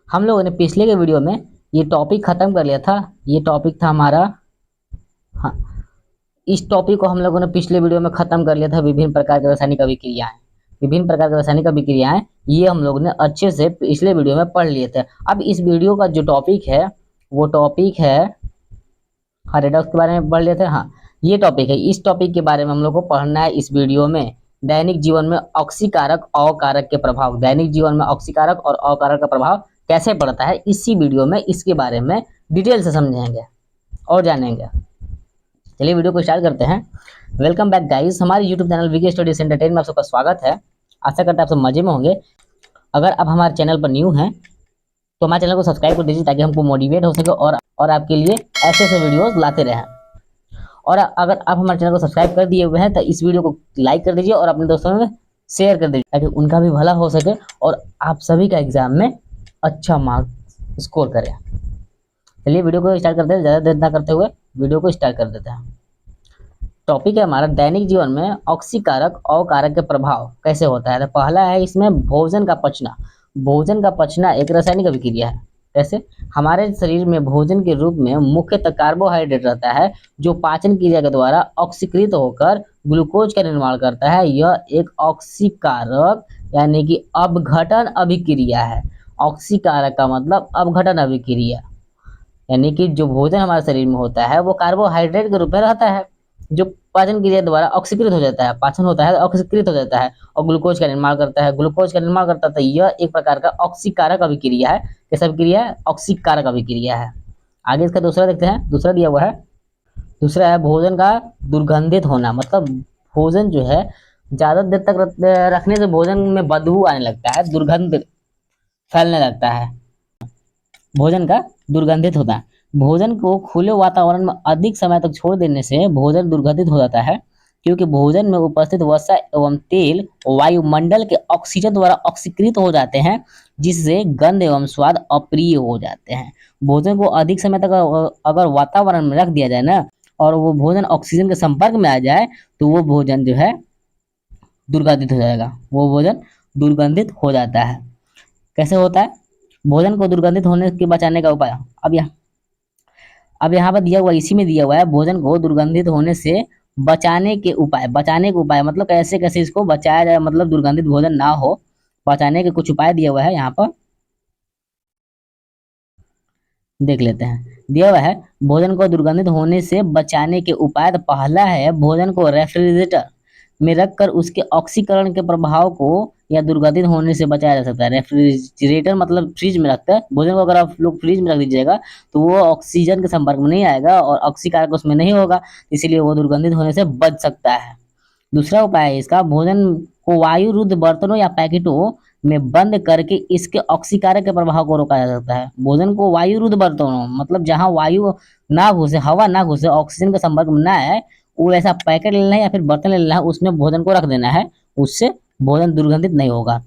हम लोगों ने पिछले के वीडियो में ये टॉपिक खत्म कर लिया था। ये टॉपिक था हमारा, हाँ, इस टॉपिक को हम लोगों ने पिछले वीडियो में खत्म कर लिया था। विभिन्न प्रकार की रासायनिक अभिक्रियाएं, विभिन्न प्रकार की रासायनिक अभिक्रियाएं, ये हम लोग ने अच्छे से पिछले वीडियो में पढ़ लिए थे। अब इस वीडियो का जो टॉपिक है वो टॉपिक है, हाँ, रेडॉक्स के बारे में पढ़ लेते हैं। हाँ, ये टॉपिक है। इस टॉपिक के बारे में हम लोग को पढ़ना है इस वीडियो में। दैनिक जीवन में ऑक्सीकारक अकारक के प्रभाव, दैनिक जीवन में ऑक्सीकारक और अकारक का प्रभाव कैसे पड़ता है, इसी वीडियो में इसके बारे में डिटेल से समझेंगे और जानेंगे। चलिए वीडियो को स्टार्ट करते हैं। वेलकम बैक गाइस, हमारे YouTube channel VK studies entertainment में आप सबका स्वागत है। आशा करते हैं आप सब मजे में होंगे। अगर आप हमारे चैनल पर न्यू हैं तो हमारे चैनल को सब्सक्राइब कर दीजिए ताकि हमको मोटिवेट हो सके और आपके लिए ऐसे ऐसे वीडियोस लाते रहें। और अगर आप हमारे चैनल को सब्सक्राइब कर दिए हुए हैं तो इस वीडियो को लाइक कर दीजिए और अपने दोस्तों में शेयर कर दीजिए ताकि उनका भी भला हो सके और आप सभी का एग्जाम में अच्छा मार्क्स स्कोर करें। चलिए वीडियो को स्टार्ट करते हैं, ज़्यादा देर ना करते हुए वीडियो को स्टार्ट कर देते हैं। टॉपिक है हमारा, दैनिक जीवन में ऑक्सीकारक अकारक के प्रभाव कैसे होता है। तो पहला है इसमें भोजन का पचना। भोजन का पचना एक रासायनिक अभिक्रिया है। कैसे? हमारे शरीर में भोजन के रूप में मुख्यतः कार्बोहाइड्रेट रहता है जो पाचन क्रिया के द्वारा ऑक्सीकृत होकर ग्लूकोज का निर्माण करता है। यह एक ऑक्सीकारक यानी कि अपघटन अभिक्रिया है। ऑक्सीकारक का मतलब अपघटन अभिक्रिया, यानी कि जो भोजन हमारे शरीर में होता है वो कार्बोहाइड्रेट के रूप में रहता है जो पाचन क्रिया द्वारा ऑक्सीकृत हो जाता है, पाचन होता है ऑक्सीकृत हो जाता है और ग्लूकोज का निर्माण करता है। ग्लूकोज का निर्माण करता है तो यह एक प्रकार का ऑक्सीकारक अभिक्रिया है। कैसा अभिक्रिया है? ऑक्सीकारक अभिक्रिया है। आगे इसका दूसरा देखते हैं। दूसरा दिया हुआ है, दूसरा है भोजन का दुर्गंधित होना। मतलब भोजन जो है ज्यादा देर तक रखने से भोजन में बदबू आने लगता है, दुर्गंध फैलने लगता है। भोजन का दुर्गंधित होता है। भोजन को खुले वातावरण में अधिक समय तक छोड़ देने से भोजन दुर्गंधित हो जाता है क्योंकि भोजन में उपस्थित वसा एवं तेल वायुमंडल के ऑक्सीजन द्वारा ऑक्सीकृत हो जाते हैं जिससे गंध एवं स्वाद अप्रिय हो जाते हैं। भोजन को अधिक समय तक अगर वातावरण में रख दिया जाए ना और वो भोजन ऑक्सीजन के संपर्क में आ जाए तो वो भोजन जो है दुर्गंधित हो जाएगा, वो भोजन दुर्गंधित हो जाता है। कैसे होता है? भोजन को दुर्गंधित होने के बचाने का उपाय। अब यहाँ पर दिया हुआ, इसी में दिया हुआ है भोजन को दुर्गंधित होने से बचाने के उपाय। बचाने के उपाय मतलब कैसे कैसे इसको बचाया जाए, मतलब दुर्गंधित भोजन ना हो, बचाने के कुछ उपाय दिया हुआ है। यहाँ पर देख लेते हैं। दिया हुआ है भोजन को दुर्गंधित होने से बचाने के उपाय। तो पहला है भोजन को रेफ्रिजरेटर में रखकर उसके ऑक्सीकरण के प्रभाव को या दुर्गंधित होने से बचाया जा सकता है। रेफ्रिजरेटर मतलब फ्रिज में रखता है। भोजन को अगर आप लोग फ्रिज में रख दीजिएगा तो वो ऑक्सीजन के संपर्क में नहीं आएगा और ऑक्सीकारक उसमें नहीं होगा, इसलिए वो दुर्गंधित होने से बच सकता है। दूसरा उपाय है इसका, भोजन को वायुरुद्ध बर्तनों या पैकेटों में बंद करके इसके ऑक्सीकारक के प्रभाव को रोका जा सकता है। भोजन को वायुरुद्ध बर्तनों मतलब जहां वायु ना घुसे, हवा ना घुसे, ऑक्सीजन के संपर्क में ना आए, वो ऐसा पैकेट लेना है या फिर बर्तन लेना है, उसमें भोजन को रख देना है, उससे भोजन दुर्गंधित नहीं होगा।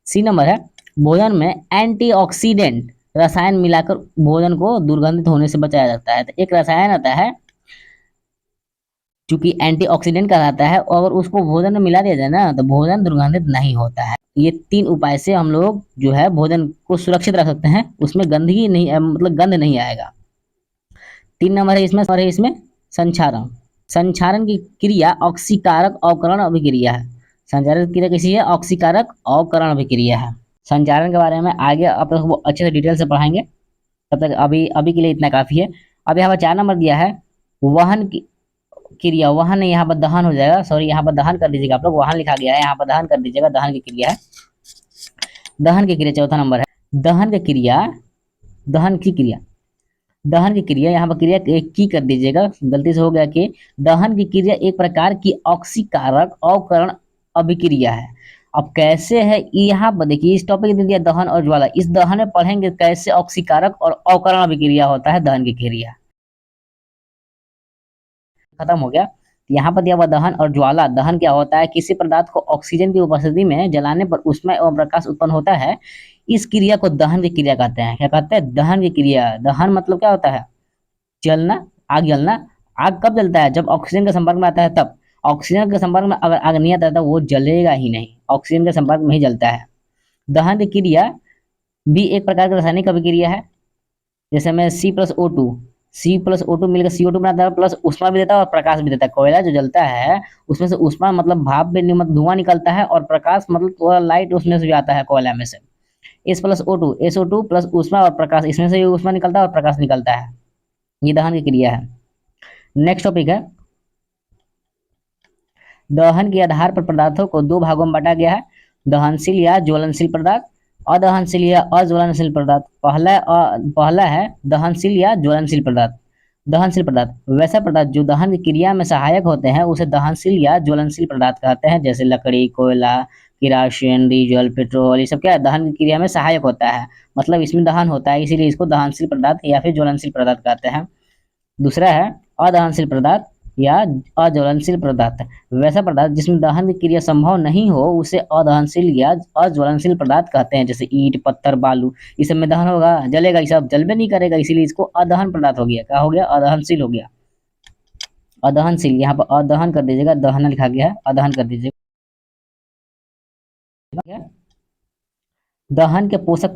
सी नंबर है, भोजन में एंटीऑक्सीडेंट रसायन मिलाकर भोजन को दुर्गंधित होने से बचाया जाता है। तो एक रसायन आता है चूंकि एंटीऑक्सीडेंट कहलाता है और अगर उसको भोजन में मिला दिया जाए ना तो भोजन दुर्गंधित नहीं होता है। ये तीन उपाय से हम लोग जो है भोजन को सुरक्षित रख सकते हैं, उसमें गंदगी नहीं, मतलब गंध नहीं आएगा। 3 नंबर है इसमें संक्षारण। संक्षारण की क्रिया ऑक्सीकारक अवकरण अभिक्रिया है। संचारण की क्रिया कैसी है? ऑक्सीकारक अवकरण अभिक्रिया है। संचारण के बारे में आगे आप लोग को अच्छे से डिटेल से पढ़ाएंगे, तब तक अभी अभी के लिए इतना काफी है। अब यहाँ पर 4 नंबर दिया है वहन की क्रिया। वहन यहाँ पर दहन हो जाएगा, सॉरी यहाँ पर दहन कर दीजिएगा, आप लोग वहन लिखा गया है, यहाँ पर दहन कर दीजिएगा, दहन की क्रिया है। दहन की क्रिया 4 नंबर है। दहन की क्रिया, दहन की क्रिया, दहन की क्रिया यहाँ पर क्रिया एक की कर दीजिएगा, गलती से हो गया कि दहन की क्रिया एक प्रकार की ऑक्सीकारक अवकरण अभिक्रिया है। अब कैसे है यहाँ पर देखिए, इस टॉपिक में दिया दहन और ज्वाला, इस दहन में पढ़ेंगे कैसे ऑक्सीकारक और अवकरण अभिक्रिया होता है दहन की क्रिया। खत्म हो गया। यहाँ पर दिया हुआ दहन और ज्वाला। दहन क्या होता है? किसी पदार्थ को ऑक्सीजन की उपस्थिति में जलाने पर उसमें एवं प्रकाश उत्पन्न होता है, इस क्रिया को दहन की क्रिया कहते हैं। क्या कहते हैं? दहन की क्रिया। दहन मतलब क्या होता है? जलना, आग जलना। आग कब जलता है? जब ऑक्सीजन के संपर्क में आता है तब। ऑक्सीजन के संपर्क में अगर आग नहीं आता है तो वो जलेगा ही नहीं, ऑक्सीजन के संपर्क में ही जलता है। दहन की क्रिया भी एक प्रकार की रासायनिक अभिक्रिया है। जैसे हमें C+O2 मिलकर CO2 बनाता है, प्लस ऊष्मा भी देता है और प्रकाश भी देता है। कोयला जो जलता है उसमें से ऊष्मा मतलब भाप में मतलब धुआं निकलता है, और प्रकाश मतलब थोड़ा लाइट उसमें से भी आता है कोयला में से। SO2 प्लस ऊष्मा और प्रकाश, इसमें से ऊष्मा निकलता है और प्रकाश निकलता है। ये दहन की क्रिया है। नेक्स्ट टॉपिक है, दहन के आधार पर पदार्थों को दो भागों में बांटा गया है। दहनशील या ज्वलनशील पदार्थ, अदहनशील या अज्वलनशील पदार्थ। पहला है दहनशील या ज्वलनशील पदार्थ। दहनशील पदार्थ वैसा पदार्थ जो दहन की क्रिया में सहायक होते हैं उसे दहनशील या ज्वलनशील पदार्थ कहते हैं। जैसे लकड़ी, कोयला, किरोसिन, डीजल, पेट्रोल, ये सब क्या है, दहन की क्रिया में सहायक होता है। मतलब इसमें दहन होता है, इसीलिए इसको दहनशील पदार्थ या फिर ज्वलनशील पदार्थ कहते हैं। दूसरा है अदहनशील पदार्थ या अज्वलनशील पदार्थ। वैसा पदार्थ जिसमें दहन की क्रिया संभव नहीं हो उसे अदहनशील या अज्वलनशील पदार्थ कहते हैं। जैसे ईंट, पत्थर, बालू, इस सब में दहन होगा, जलेगा, ये सब जलबे नहीं करेगा, इसीलिए इसको अदहन पदार्थ हो गया। क्या हो गया? अदहनशील हो गया। अदहनशील, यहाँ पर अदहन कर दीजिएगा, दहन लिखा गया है, अदहन कर दीजिएगा। दहन के पोषक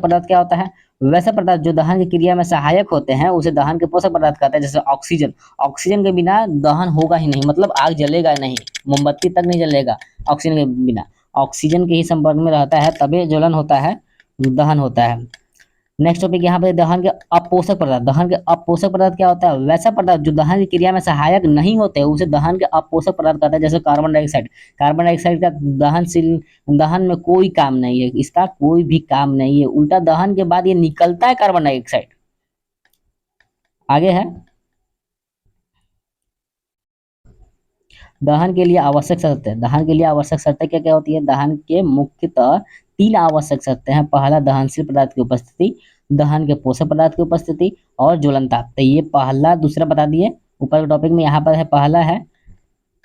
पदार्थ क्या होता है? वैसा पदार्थ जो दहन की क्रिया में सहायक होते हैं उसे दहन के पोषक पदार्थ कहते हैं। जैसे ऑक्सीजन, ऑक्सीजन के बिना दहन होगा ही नहीं, मतलब आग जलेगा नहीं, मोमबत्ती तक नहीं जलेगा ऑक्सीजन के बिना। ऑक्सीजन के ही संपर्क में रहता है तभी ज्वलन होता है, दहन होता है। नेक्स्ट टॉपिक यहाँ पे दहन के अपोषक पदार्थ। दहन के अपोषक पदार्थ क्या होता है? वैसा पदार्थ जो दहन की क्रिया में सहायक नहीं होते उसे दहन के अपोषक पदार्थ कहते हैं। जैसे कार्बन डाइऑक्साइड, कार्बन डाइऑक्साइड का दहनशील, दहन में कोई काम नहीं है, इसका कोई भी काम नहीं है, उल्टा दहन के बाद ये निकलता है कार्बन डाइऑक्साइड। आगे है दहन के लिए आवश्यक शर्तें। दहन के लिए आवश्यक शर्तें क्या क्या होती है? दहन के मुख्यतः तीन आवश्यक शर्तें हैं। पहला दहनशील पदार्थ की उपस्थिति, दहन के पोषक पदार्थ की उपस्थिति और ज्वलनता। तो ये पहला दूसरा बता दिए ऊपर के टॉपिक में। यहाँ पर है पहला है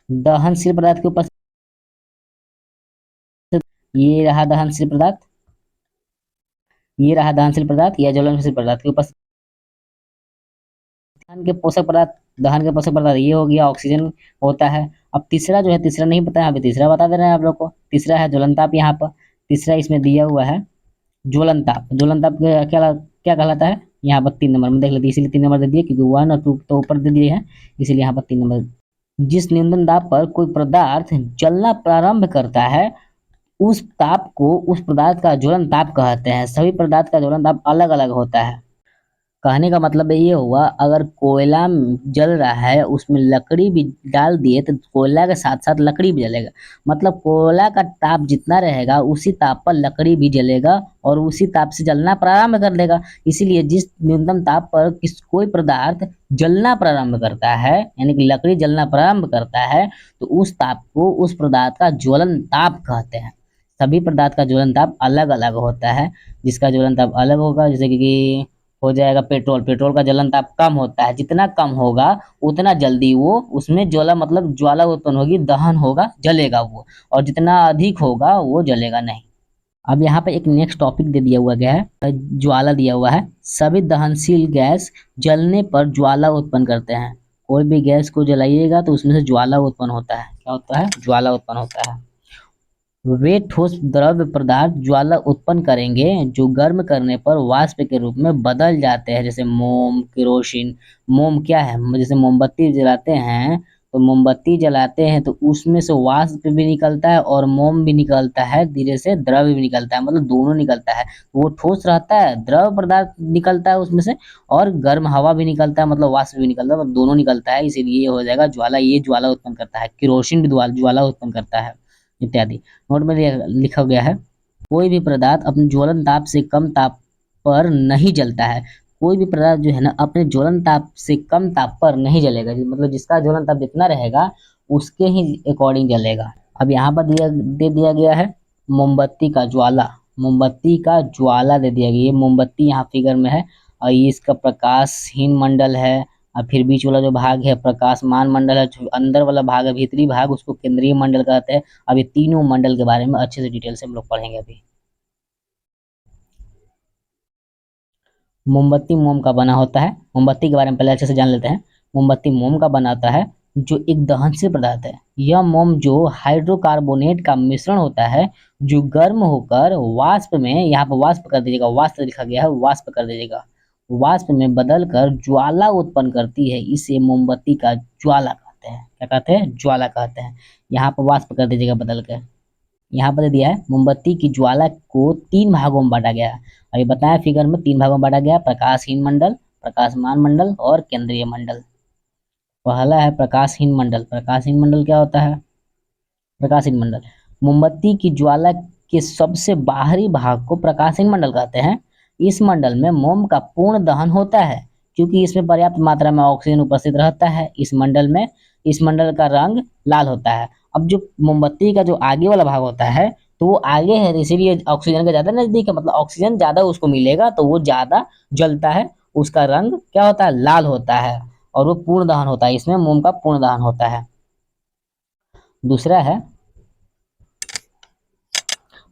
दहनशील पदार्थ की उपस्थिति, ये रहा दहनशील पदार्थ, ये रहा दहनशील पदार्थ या ज्वलनशील पदार्थ की उपस्थिति। दहन के पोषक पदार्थ, दहन के पोषक पदार्थ ये हो गया, ऑक्सीजन होता है। अब तीसरा जो है, तीसरा नहीं पता है, अभी तीसरा बता दे रहे हैं आप लोग को। तीसरा है ज्वलनताप। यहाँ पर तीसरा इसमें दिया हुआ है ज्वलनताप। ज्वलनताप क्या क्या कहलाता है? यहाँ पर 3 नंबर में देख लेते हैं, इसीलिए 3 नंबर दे दिए क्योंकि 1 और 2 तो ऊपर दे दिए हैं, इसीलिए यहाँ पर 3 नंबर। जिस न्यूनतम दाब पर कोई पदार्थ जलना प्रारंभ करता है उस ताप को उस पदार्थ का ज्वलन ताप कहते हैं। सभी पदार्थ का ज्वलन ताप अलग अलग होता है। कहने का मतलब ये हुआ, अगर कोयला जल रहा है उसमें लकड़ी भी डाल दिए तो कोयला के साथ साथ लकड़ी भी जलेगा। मतलब कोयला का ताप जितना रहेगा उसी ताप पर लकड़ी भी जलेगा और उसी ताप से जलना प्रारंभ कर देगा। इसीलिए जिस न्यूनतम ताप पर कोई पदार्थ जलना प्रारंभ करता है, यानी कि लकड़ी जलना प्रारंभ करता है, तो उस ताप को उस पदार्थ का ज्वलन ताप कहते हैं। सभी पदार्थ का ज्वलन ताप अलग अलग होता है। जिसका ज्वलन ताप अलग होगा, जैसे कि हो जाएगा पेट्रोल, पेट्रोल का जलन ताप कम होता है, जितना कम होगा उतना जल्दी वो उसमें ज्वाला मतलब ज्वाला उत्पन्न होगी, दहन होगा, जलेगा वो, और जितना अधिक होगा वो जलेगा नहीं। अब यहाँ पे एक नेक्स्ट टॉपिक दे दिया हुआ गया है, ज्वाला दिया हुआ है। सभी दहनशील गैस जलने पर ज्वाला उत्पन्न करते हैं। कोई भी गैस को जलाइएगा तो उसमें से ज्वाला उत्पन्न होता है। क्या होता है? ज्वाला उत्पन्न होता है। वे ठोस द्रव्य पदार्थ ज्वाला उत्पन्न करेंगे जो गर्म करने पर वाष्प के रूप में बदल जाते हैं। जैसे मोम, केरोसिन। मोम क्या है? जैसे मोमबत्ती जलाते हैं, तो मोमबत्ती जलाते हैं तो उसमें से वाष्प भी निकलता है और मोम भी निकलता है, धीरे से द्रव्य भी निकलता है, मतलब दोनों निकलता है। वो ठोस रहता है, द्रव पदार्थ निकलता है उसमें से, और गर्म हवा भी निकलता है, मतलब वाष्प भी निकलता है, मतलब दोनों निकलता है, इसीलिए ये हो जाएगा ज्वाला। ये ज्वाला उत्पन्न करता है। केरोसिन भी ज्वाला उत्पन्न करता है, इत्यादि। नोट में लिखा गया है, कोई भी पदार्थ अपने ज्वलन ताप से कम ताप पर नहीं जलता है। कोई भी पदार्थ जो है ना अपने ज्वलन ताप से कम ताप पर नहीं जलेगा, मतलब जिसका ज्वलन ताप जितना रहेगा उसके ही अकॉर्डिंग जलेगा। अब यहाँ पर दे दिया गया है मोमबत्ती का ज्वाला। मोमबत्ती का ज्वाला दे दिया गया, ये मोमबत्ती यहाँ फिगर में है, और ये इसका प्रकाशहीन मंडल है, और फिर बीच वाला जो भाग है प्रकाशमान मंडल है, जो अंदर वाला भाग है भीतरी भाग उसको केंद्रीय मंडल कहते हैं। अब ये तीनों मंडल के बारे में अच्छे से डिटेल से हम लोग पढ़ेंगे अभी। मोमबत्ती मोम का बना होता है। मोमबत्ती के बारे में पहले अच्छे से जान लेते हैं। मोमबत्ती मोम का बना होता है। जो एक दहनशील पदार्थ है। यह मोम जो हाइड्रोकार्बोनेट का मिश्रण होता है जो गर्म होकर वाष्प में, यहाँ पर वाष्प कर दीजिएगा, वाष्प लिखा गया है, वाष्प कर दीजिएगा, वाष्प में बदलकर ज्वाला उत्पन्न करती है। इसे मोमबत्ती का ज्वाला कहते हैं। क्या कहते हैं? ज्वाला कहते हैं। यहाँ पर वाष्प कर दीजिएगा बदल कर। यहाँ पर दे दिया है मोमबत्ती की ज्वाला को 3 भागों में बांटा गया है। अभी बताया फिगर में 3 भागों में बांटा गया, प्रकाशहीन मंडल, प्रकाशमान मंडल और केंद्रीय मंडल। पहला है प्रकाशहीन मंडल। प्रकाशहीन मंडल क्या होता है? प्रकाशहीन मंडल मोमबत्ती की ज्वाला के सबसे बाहरी भाग को प्रकाशहीन मंडल कहते हैं। इस मंडल में मोम का पूर्ण दहन होता है क्योंकि इसमें पर्याप्त मात्रा में ऑक्सीजन उपस्थित रहता है। इस मंडल का रंग लाल होता है। अब जो मोमबत्ती का जो आगे वाला भाग होता है तो वो आगे है, इसीलिए ऑक्सीजन का ज्यादा नजदीक है, मतलब ऑक्सीजन ज्यादा उसको मिलेगा तो वो ज्यादा जलता है, उसका रंग क्या होता है? लाल होता है और वो पूर्ण दहन होता है। इसमें मोम का पूर्ण दहन होता है। दूसरा है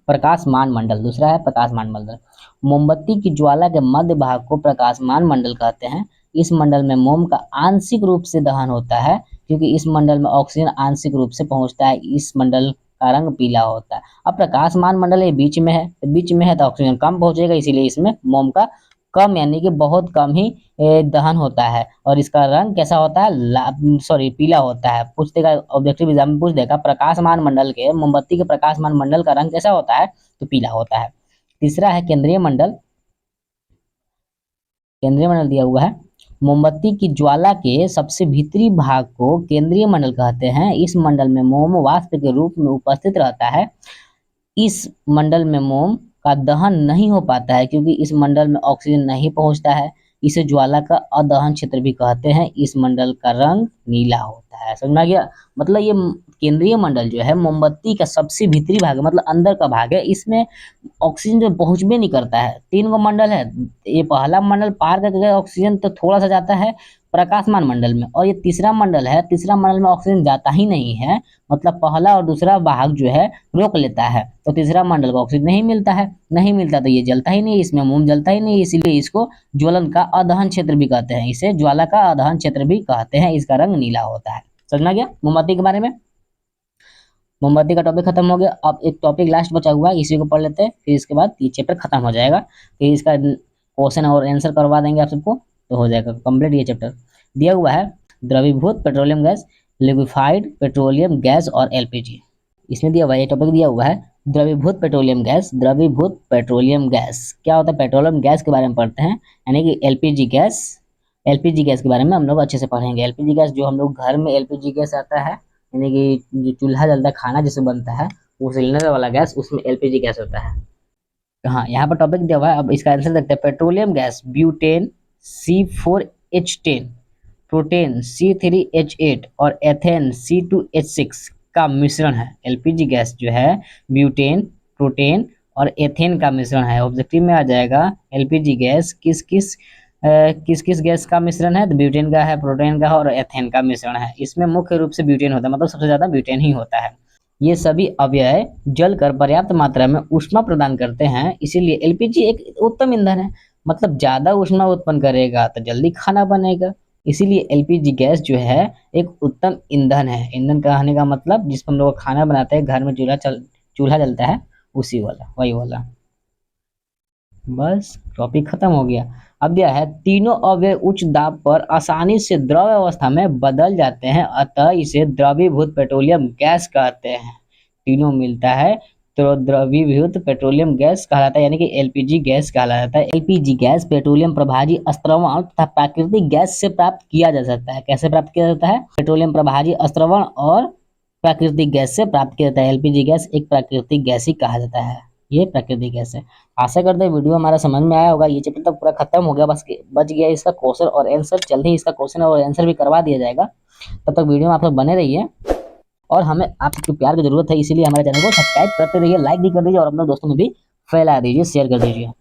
प्रकाशमान मंडल। दूसरा है प्रकाशमान मंडल। मोमबत्ती की ज्वाला के मध्य भाग को प्रकाशमान मंडल कहते हैं। इस मंडल में मोम का आंशिक रूप से दहन होता है क्योंकि इस मंडल में ऑक्सीजन आंशिक रूप से पहुंचता है। इस मंडल का रंग पीला होता है। अब प्रकाशमान मंडल ये बीच में है, तो बीच में है तो ऑक्सीजन कम पहुंचेगा, इसीलिए इसमें मोम का कम यानी कि बहुत कम ही दहन होता है और इसका रंग कैसा होता है? सॉरी पीला होता है। पूछ देगा, ऑब्जेक्टिव एग्जाम में पूछ देगा प्रकाशमान मंडल के, मोमबत्ती के प्रकाशमान मंडल का रंग कैसा होता है? तो पीला होता है। तीसरा है केंद्रीय मंडल। केंद्रीय मंडल दिया हुआ है। मोमबत्ती की ज्वाला के सबसे भीतरी भाग को केंद्रीय मंडल कहते हैं। इस मंडल में मोम वाष्प के रूप में उपस्थित रहता है। इस मंडल में मोम का दहन नहीं हो पाता है क्योंकि इस मंडल में ऑक्सीजन नहीं पहुंचता है। इसे ज्वाला का अदहन क्षेत्र भी कहते हैं। इस मंडल का रंग नीला होता है। समझ में आ गया? मतलब ये केंद्रीय मंडल जो है मोमबत्ती का सबसे भीतरी भाग है, मतलब अंदर का भाग है। इसमें ऑक्सीजन जो पहुंचबे नहीं करता है। 3 गो मंडल है, ये पहला मंडल पार करके ऑक्सीजन तो थोड़ा सा जाता है प्रकाशमान मंडल में, और ये तीसरा मंडल है, तीसरा मंडल में ऑक्सीजन जाता ही नहीं है, मतलब पहला और दूसरा भाग जो है रोक लेता है, तो तीसरा मंडल को ऑक्सीजन नहीं मिलता है, नहीं मिलता तो ये जलता ही नहीं, इसमें मोम जलता ही नहीं, इसीलिए इसको ज्वलन का अदहन क्षेत्र भी कहते हैं। इसे ज्वाला का अदहन क्षेत्र भी कहते हैं। इसका रंग नीला होता है। समझ गया मोमबत्ती के बारे में? मोमबत्ती का टॉपिक खत्म हो गया। अब एक टॉपिक लास्ट बचा हुआ है, इसी को पढ़ लेते हैं, फिर इसके बाद ये चैप्टर खत्म हो जाएगा। फिर इसका क्वेश्चन और आंसर करवा देंगे आप सबको, तो हो जाएगा कंप्लीट ये चैप्टर। दिया हुआ है द्रवीभूत petroleum gas, liquefied petroleum gas और एलपीजी। इसमें दिया हुआ है, ये टॉपिक दिया हुआ है द्रवीभूत पेट्रोलियम गैस। द्रवीभूत पेट्रोलियम गैस क्या होता है? पेट्रोलियम गैस के बारे में पढ़ते हैं, यानी कि एलपीजी गैस। एलपीजी गैस के बारे में हम लोग अच्छे से पढ़ेंगे। एलपीजी गैस जो हम लोग घर में एलपीजी गैस आता है, यानी कि जो चूल्हा जलता है, खाना जिससे बनता है, वो सिलेंडर वाला गैस, उसमें एलपीजी गैस होता है। हाँ, यहाँ पर टॉपिक दिया हुआ है। अब इसका आंसर देखते हैं। Petroleum gas butane C4H10, protein C3H8 और एथेन C2H6 का मिश्रण है। एलपीजी गैस जो है ब्यूटेन, प्रोटेन और एथेन का मिश्रण है। ऑब्जेक्टिव में आ जाएगा एलपीजी गैस किस किस गैस का मिश्रण है? तो ब्यूटेन का है, प्रोटेन का है और एथेन का मिश्रण है। इसमें मुख्य रूप से ब्यूटेन होता है, मतलब सबसे ज्यादा ब्यूटेन ही होता है। ये सभी अवयव जलकर पर्याप्त मात्रा में ऊष्मा प्रदान करते हैं, इसीलिए एलपीजी एक उत्तम ईंधन है। मतलब ज्यादा ऊष्मा उत्पन्न करेगा तो जल्दी खाना बनेगा, इसीलिए एलपीजी गैस जो है एक उत्तम ईंधन है। ईंधन कहने का मतलब जिस पर हम लोग खाना बनाते हैं, घर में चूल्हा जलता है, उसी वाला, वही वाला। बस टॉपिक खत्म हो गया। अब यह है तीनों अवयव उच्च दाब पर आसानी से द्रव अवस्था में बदल जाते हैं, अतः इसे द्रवीभूत पेट्रोलियम गैस कहते हैं। तीनों मिलता है तो द्रवीभूत पेट्रोलियम गैस कहलाता है, यानी कि एलपीजी गैस कहलाता है। एलपीजी गैस पेट्रोलियम प्रभाजी अस्त्रवण तथा प्राकृतिक गैस से प्राप्त किया जा सकता है। कैसे प्राप्त किया जाता है? पेट्रोलियम प्रभाजी अस्त्रवण और प्राकृतिक गैस से प्राप्त किया जाता है। एलपीजी गैस एक प्राकृतिक गैस ही कहा जाता है, ये प्राकृतिक गैस है। आशा करते हैं वीडियो हमारा समझ में आया होगा। ये चैप्टर तक पूरा खत्म हो गया, बस बच गया इसका क्वेश्चन और आंसर। जल्दी ही इसका क्वेश्चन और आंसर भी करवा दिया जाएगा। तब तक वीडियो में आप लोग बने रहिए और हमें आपके प्यार की जरूरत है, इसीलिए हमारे चैनल को सब्सक्राइब करते रहिए, लाइक भी कर दीजिए और अपने दोस्तों में भी फैला दीजिए, शेयर कर दीजिए।